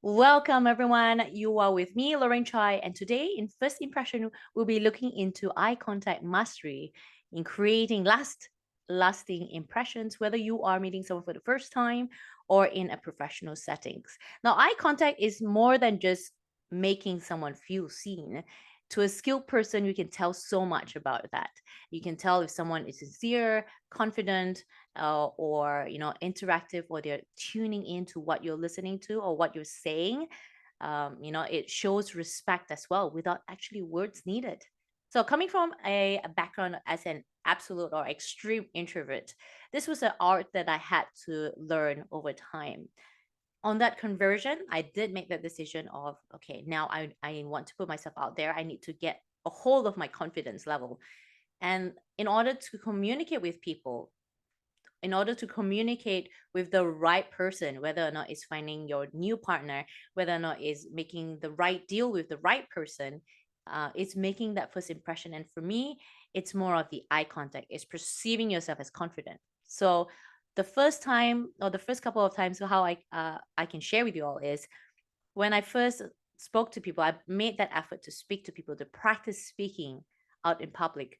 Welcome, everyone. You are with me, Lauren Chai, and today in First Impression, we'll be looking into eye contact mastery in creating lasting impressions, whether you are meeting someone for the first time or in a professional settings. Now, eye contact is more than just making someone feel seen. To a skilled person, you can tell so much about that. You can tell if someone is sincere, confident, or interactive, or they're tuning into what you're listening to or what you're saying. It shows respect as well without actually words needed. So coming from a background as an absolute or extreme introvert, this was an art that I had to learn over time. On that conversion, I did make that decision of, okay, now I want to put myself out there. I need to get a hold of my confidence level. And in order to communicate with people, in order to communicate with the right person, whether or not it's finding your new partner, whether or not it's making the right deal with the right person, it's making that first impression. And for me, it's more of the eye contact, it's perceiving yourself as confident. So the first time or the first couple of times, so how I can share with you all is when I first spoke to people, I made that effort to speak to people, to practice speaking out in public.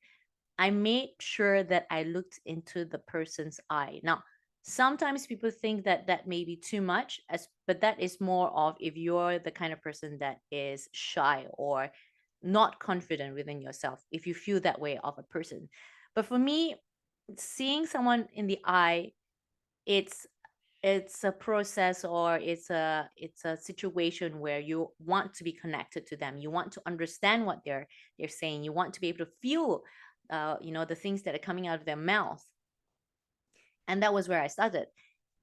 I made sure that I looked into the person's eye. Now, sometimes people think that that may be too much, but that is more of if you're the kind of person that is shy or not confident within yourself, if you feel that way of a person. But for me, seeing someone in the eye, it's it's a process, or it's a situation where you want to be connected to them, you want to understand what they're saying, you want to be able to feel the things that are coming out of their mouth. And that was where I started.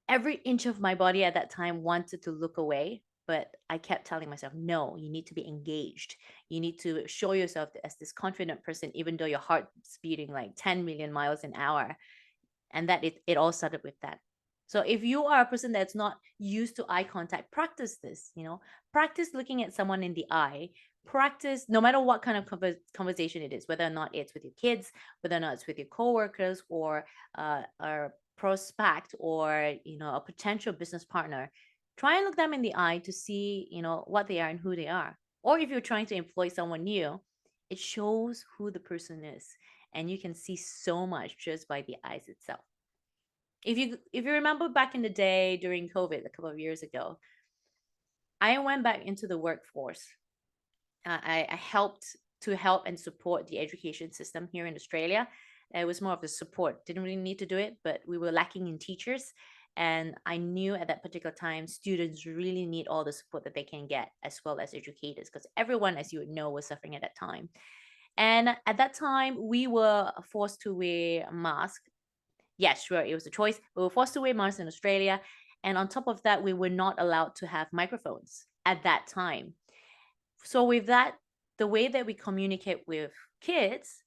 Every inch of my body at that time wanted to look away, but I kept telling myself, no, you need to be engaged, you need to show yourself as this confident person even though your heart's beating like 10 million miles an hour. And that it all started with that. So if you are a person that's not used to eye contact, practice this. Practice looking at someone in the eye. Practice no matter what kind of conversation it is, whether or not it's with your kids, whether or not it's with your coworkers, or a prospect, or a potential business partner. Try and look them in the eye to see what they are and who they are. Or if you're trying to employ someone new, it shows who the person is, and you can see so much just by the eyes itself. If you remember back in the day during COVID a couple of years ago, I went back into the workforce. I help and support the education system here in Australia. It was more of the support. Didn't really need to do it, but we were lacking in teachers. And I knew at that particular time, students really need all the support that they can get, as well as educators, because everyone, as you would know, was suffering at that time. And at that time, we were forced to wear a mask. Yes, sure, it was a choice. We were forced to wear masks in Australia. And on top of that, we were not allowed to have microphones at that time. So with that, the way that we communicate with kids,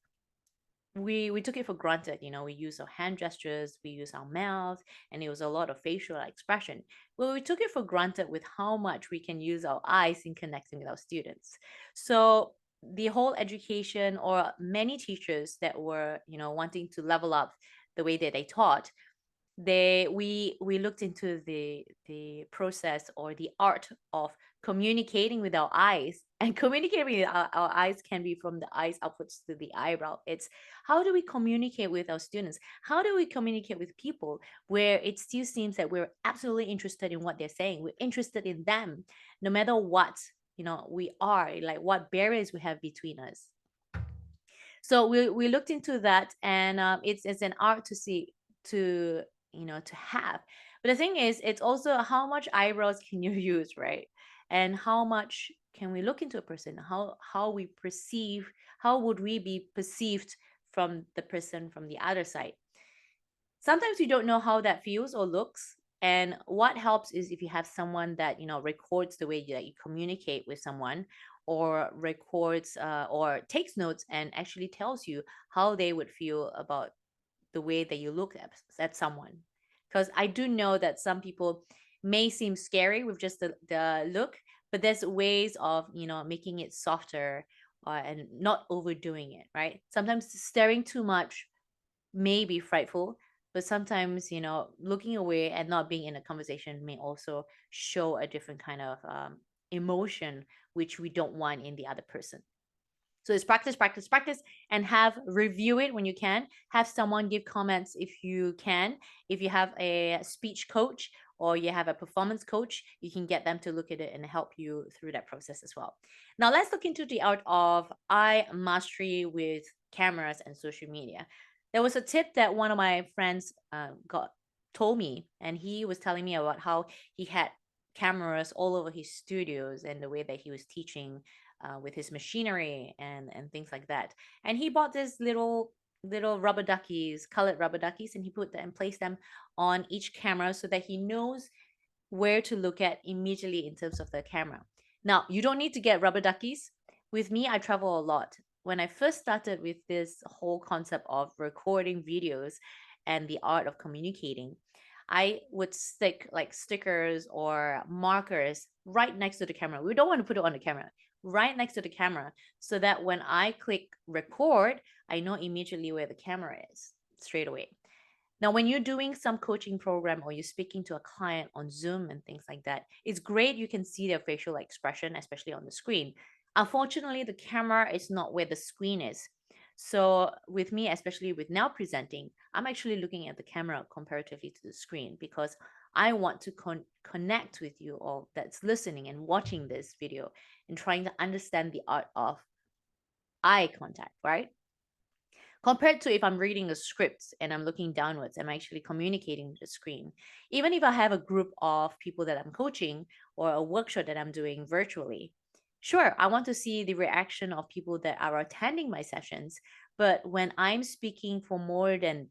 we took it for granted. We use our hand gestures, we use our mouth, and it was a lot of facial expression. Well, we took it for granted with how much we can use our eyes in connecting with our students. So the whole education, or many teachers that were wanting to level up the way that they taught, we looked into the process or the art of communicating with our eyes. And communicating with our eyes can be from the eyes upwards to the eyebrow. It's how do we communicate with our students, how do we communicate with people, where it still seems that we're absolutely interested in what they're saying, we're interested in them, no matter what we are, like what barriers we have between us. So we looked into that, and it's an art to see, to to have. But the thing is, it's also how much eyebrows can you use, right? And how much can we look into a person, how we perceive, how would we be perceived from the person from the other side. Sometimes we don't know how that feels or looks. And what helps is if you have someone that records the way that you communicate with someone, or records or takes notes and actually tells you how they would feel about the way that you look at someone. Because I do know that some people may seem scary with just the look, but there's ways of making it softer, and not overdoing it, right? Sometimes staring too much may be frightful, But sometimes, looking away and not being in a conversation may also show a different kind of emotion, which we don't want in the other person. So it's practice, practice, practice, and have review it when you can. Have someone give comments if you can. If you have a speech coach or you have a performance coach, you can get them to look at it and help you through that process as well. Now let's look into the art of eye mastery with cameras and social media. There was a tip that one of my friends got told me, and he was telling me about how he had cameras all over his studios and the way that he was teaching with his machinery and things like that. And he bought this little rubber duckies, colored rubber duckies, and he put them and placed them on each camera so that he knows where to look at immediately in terms of the camera. Now, you don't need to get rubber duckies. With me, I travel a lot. When I first started with this whole concept of recording videos and the art of communicating, I would stick like stickers or markers right next to the camera. We don't want to put it on the camera, right next to the camera, so that when I click record, I know immediately where the camera is straight away. Now, when you're doing some coaching program or you're speaking to a client on Zoom and things like that, it's great you can see their facial expression, especially on the screen. Unfortunately, the camera is not where the screen is. So, with me, especially with now presenting, I'm actually looking at the camera comparatively to the screen because I want to connect with you all that's listening and watching this video and trying to understand the art of eye contact, right? Compared to if I'm reading a script and I'm looking downwards, I'm actually communicating with the screen. Even if I have a group of people that I'm coaching or a workshop that I'm doing virtually, sure, I want to see the reaction of people that are attending my sessions. But when I'm speaking for more than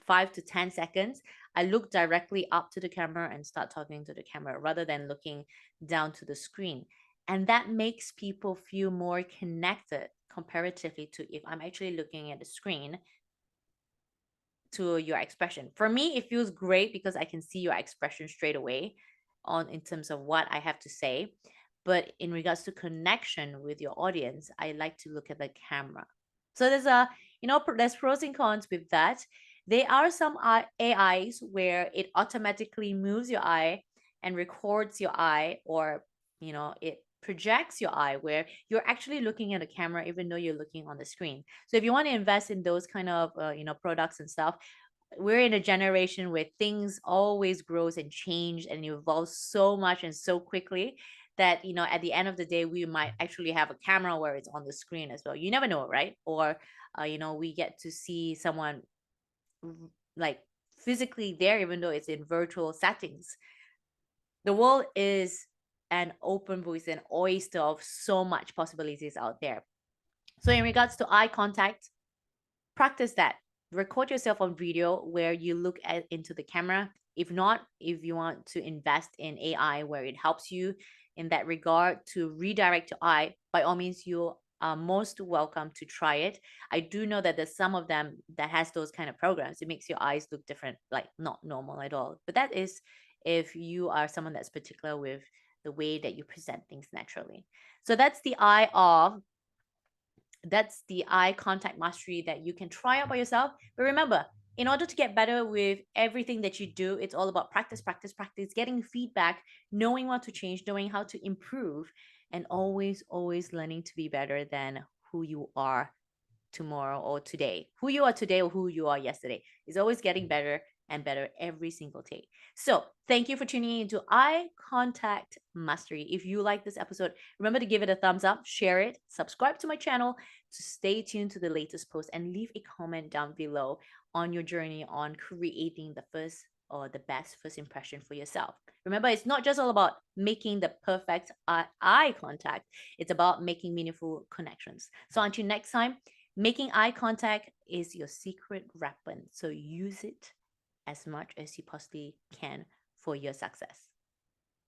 5 to 10 seconds, I look directly up to the camera and start talking to the camera rather than looking down to the screen. And that makes people feel more connected comparatively to if I'm actually looking at the screen to your expression. For me, it feels great because I can see your expression straight away on in terms of what I have to say. But in regards to connection with your audience, I like to look at the camera. So there's pros and cons with that. There are some AIs where it automatically moves your eye and records your eye, or it projects your eye where you're actually looking at a camera even though you're looking on the screen. So if you want to invest in those kind of products and stuff, we're in a generation where things always grows and change and evolves so much and so quickly that at the end of the day we might actually have a camera where it's on the screen as well. You never know, right? Or we get to see someone like physically there even though it's in virtual settings. The world is an open voice and oyster of so much possibilities out there. So in regards to eye contact, practice that. Record yourself on video where you look into the camera. If not, if you want to invest in AI where it helps you in that regard to redirect your eye, by all means, you are most welcome to try it. I do know that there's some of them that has those kind of programs. It makes your eyes look different, like not normal at all. But that is if you are someone that's particular with the way that you present things naturally. So that's the eye contact mastery that you can try out by yourself. But remember, in order to get better with everything that you do, it's all about practice, practice, practice, getting feedback, knowing what to change, knowing how to improve, and always, always learning to be better than who you are tomorrow or today. Who you are today or who you are yesterday is always getting better and better every single day. So, thank you for tuning into Eye Contact Mastery. If you like this episode, remember to give it a thumbs up, share it, subscribe to my channel to stay tuned to the latest post, and leave a comment down below on your journey on creating the first or the best first impression for yourself. Remember, it's not just all about making the perfect eye contact, it's about making meaningful connections. So, until next time, making eye contact is your secret weapon. So, use it as much as you possibly can for your success.